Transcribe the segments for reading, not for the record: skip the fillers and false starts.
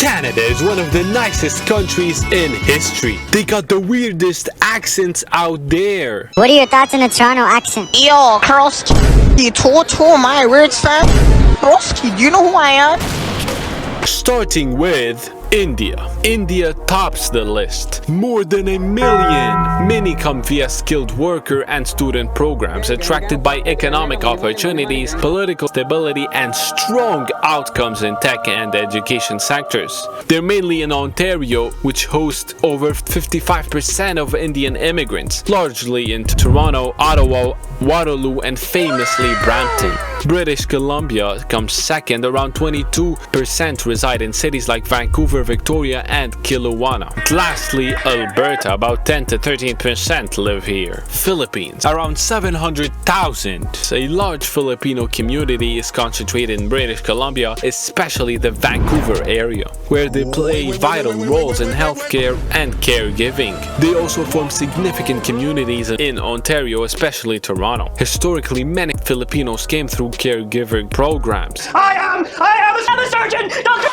Canada is one of the nicest countries in history. They got the weirdest accents out there. What are your thoughts on the Toronto accent? Yo, Karlski, you told my weird son? Karlski, do you know who I am? Starting with India. India tops the list. More than 1 million. Many come via skilled worker and student programs attracted by economic opportunities, political stability, and strong outcomes in tech and education sectors. They're mainly in Ontario, which hosts over 55% of Indian immigrants, largely in Toronto, Ottawa, Waterloo, and famously Brampton. British Columbia comes second. Around 22% reside in cities like Vancouver, Victoria, and Kelowna. Lastly, Alberta, about 10 to 13% live here. Philippines, around 700,000. A large Filipino community is concentrated in British Columbia, especially the Vancouver area, where they play vital roles in healthcare and caregiving. They also form significant communities in Ontario, especially Toronto. Historically, many Filipinos came through caregiver programs. I am a surgeon! Doctor!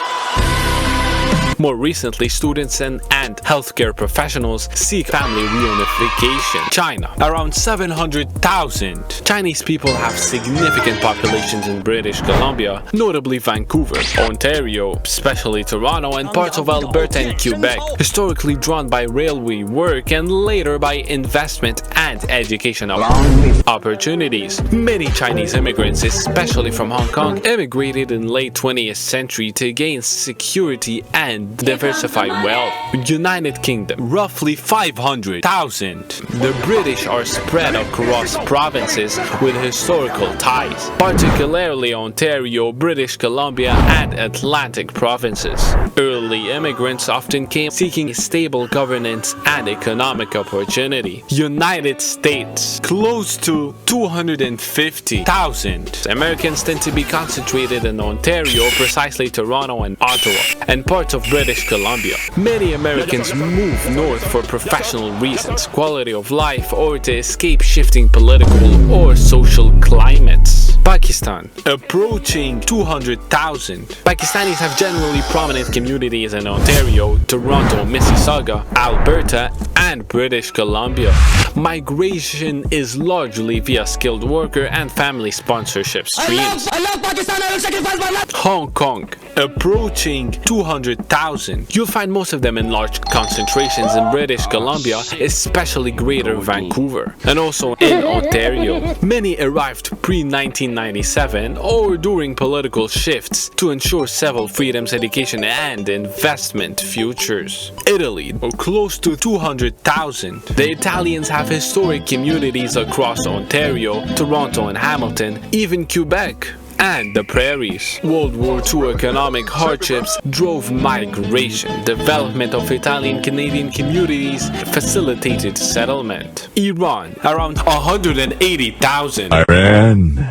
More recently, students and healthcare professionals seek family reunification. China, around 700,000. Chinese people have significant populations in British Columbia, notably Vancouver, Ontario, especially Toronto, and parts of Alberta and Quebec, historically drawn by railway work and later by investment and education opportunities. Many Chinese immigrants, especially from Hong Kong, immigrated in late 20th century to gain security and diversify wealth. United Kingdom, roughly 500,000. The British are spread across provinces with historical ties, particularly Ontario, British Columbia, and Atlantic provinces. Early immigrants often came seeking stable governance and economic opportunity. United States, close to 250,000. Americans tend to be concentrated in Ontario, precisely Toronto and Ottawa, and parts of British Columbia. Many Americans move north for professional reasons, quality of life, or to escape shifting political or social climates. Pakistan, approaching 200,000. Pakistanis have generally prominent communities in Ontario, Toronto, Mississauga, Alberta, and British Columbia. Migration is largely via skilled worker and family sponsorship streams. I love Pakistan! I will sacrifice my life! Hong Kong, approaching 200,000. You'll find most of them in large concentrations in British Columbia, especially Greater Vancouver, and also in Ontario. Many arrived pre-1997 or during political shifts to ensure civil freedoms, education, and investment futures. Italy, close to 200,000. The Italians have historic communities across Ontario, Toronto, and Hamilton, even Quebec, and the prairies. World War II economic hardships drove migration. Development of Italian-Canadian communities facilitated settlement. Iran, around 180,000.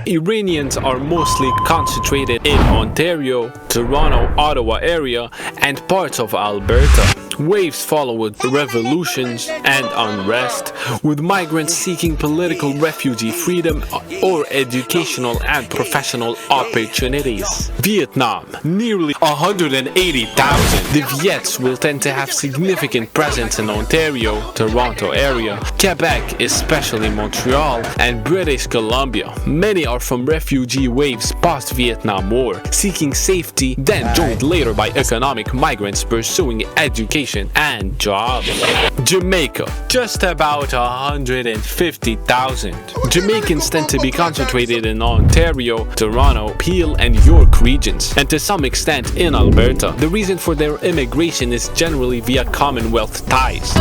Iranians are mostly concentrated in Ontario, Toronto, Ottawa area, and parts of Alberta. Waves followed revolutions and unrest, with migrants seeking political refugee freedom or educational and professional opportunities. Vietnam, nearly 180,000. The Viets will tend to have significant presence in Ontario, Toronto area, Quebec, especially Montreal, and British Columbia. Many are from refugee waves post-Vietnam War, seeking safety, then joined later by economic migrants pursuing education and jobs. Jamaica, just about 150,000. Jamaicans tend to be concentrated in Ontario, Toronto, Peel, and York regions, and to some extent in Alberta. The reason for their immigration is generally via Commonwealth ties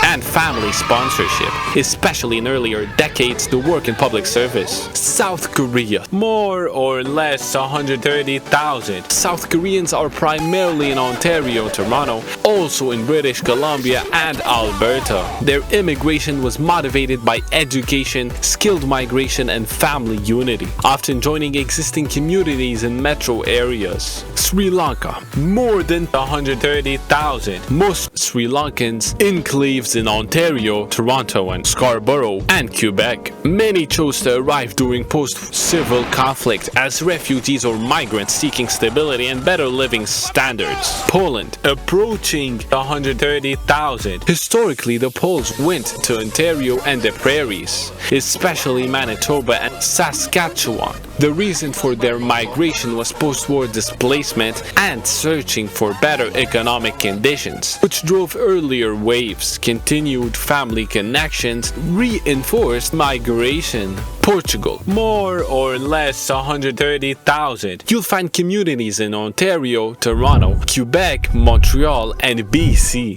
and family sponsorship, especially in earlier decades to work in public service. South Korea, more or less 130,000. South Koreans are primarily in Ontario, Toronto, also in British Columbia and Alberta. Their immigration was motivated by education, skilled migration, and family unity, often joining existing communities in metro areas. Sri Lanka, more than 130,000. Most Sri Lankans, enclaves in Ontario, Toronto, and Scarborough, and Quebec. Many chose to arrive during post-civil conflict as refugees or migrants seeking stability and better living standards. Poland, approaching 130,000. Historically, the Poles went to Ontario and the prairies, especially Manitoba and Saskatchewan. The reason for their migration was post-war displacement and searching for better economic conditions, which drove earlier waves, continued family connections, reinforced migration. Portugal, more or less 130,000. You'll find communities in Ontario, Toronto, Quebec, Montreal, and BC.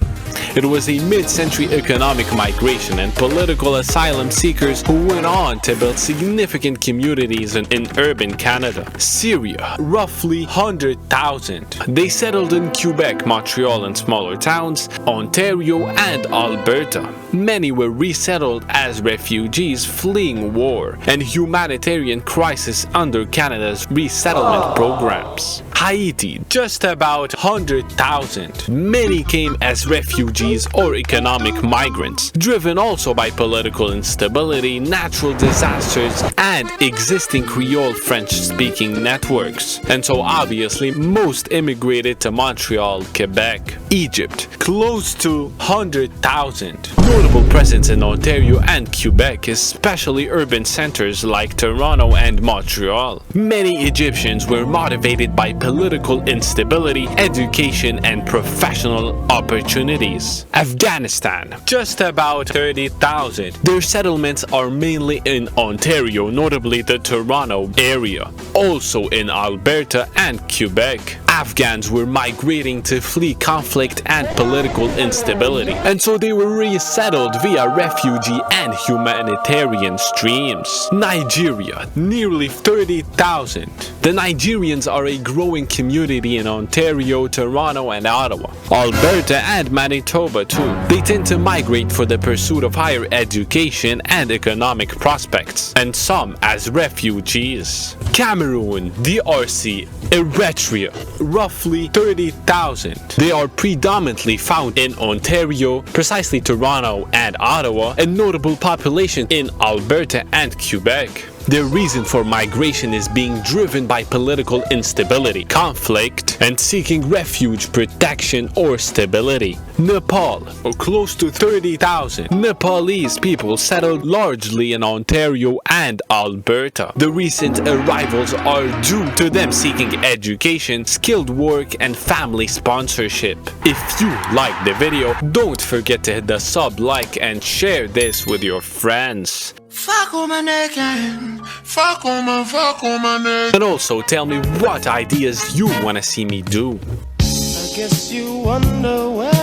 It was a mid-century economic migration and political asylum seekers who went on to build significant communities in urban Canada. Syria, roughly 100,000. They settled in Quebec, Montreal, and smaller towns, Ontario, and Alberta. Many were resettled as refugees fleeing war and humanitarian crisis under Canada's resettlement programs. Haiti, just about 100,000. Many came as refugees or economic migrants, driven also by political instability, natural disasters, and existing Creole French-speaking networks. And so obviously, most immigrated to Montreal, Quebec. Egypt, close to 100,000. Notable presence in Ontario and Quebec, especially urban centers like Toronto and Montreal. Many Egyptians were motivated by political instability, education, and professional opportunities. Afghanistan, just about 30,000. Their settlements are mainly in Ontario, notably the Toronto area, also in Alberta and Quebec. Afghans were migrating to flee conflict and political instability, and so they were resettled via refugee and humanitarian streams. Nigeria, nearly 30,000. The Nigerians are a growing community in Ontario, Toronto, and Ottawa. Alberta and Manitoba too. They tend to migrate for the pursuit of higher education and economic prospects, and some as refugees. Cameroon, DRC, Eritrea, roughly 30,000. They are predominantly found in Ontario, precisely Toronto and Ottawa, and notable population in Alberta and Quebec. Their reason for migration is being driven by political instability, conflict, and seeking refuge, protection, or stability. Nepal, close to 30,000. Nepalese people settled largely in Ontario and Alberta. The recent arrivals are due to them seeking education, skilled work, and family sponsorship. If you like the video, don't forget to hit the sub, like, and share this with your friends. Fuck on my neck and fuck on my neck. And also tell me what ideas you wanna see me do. I guess you wonder where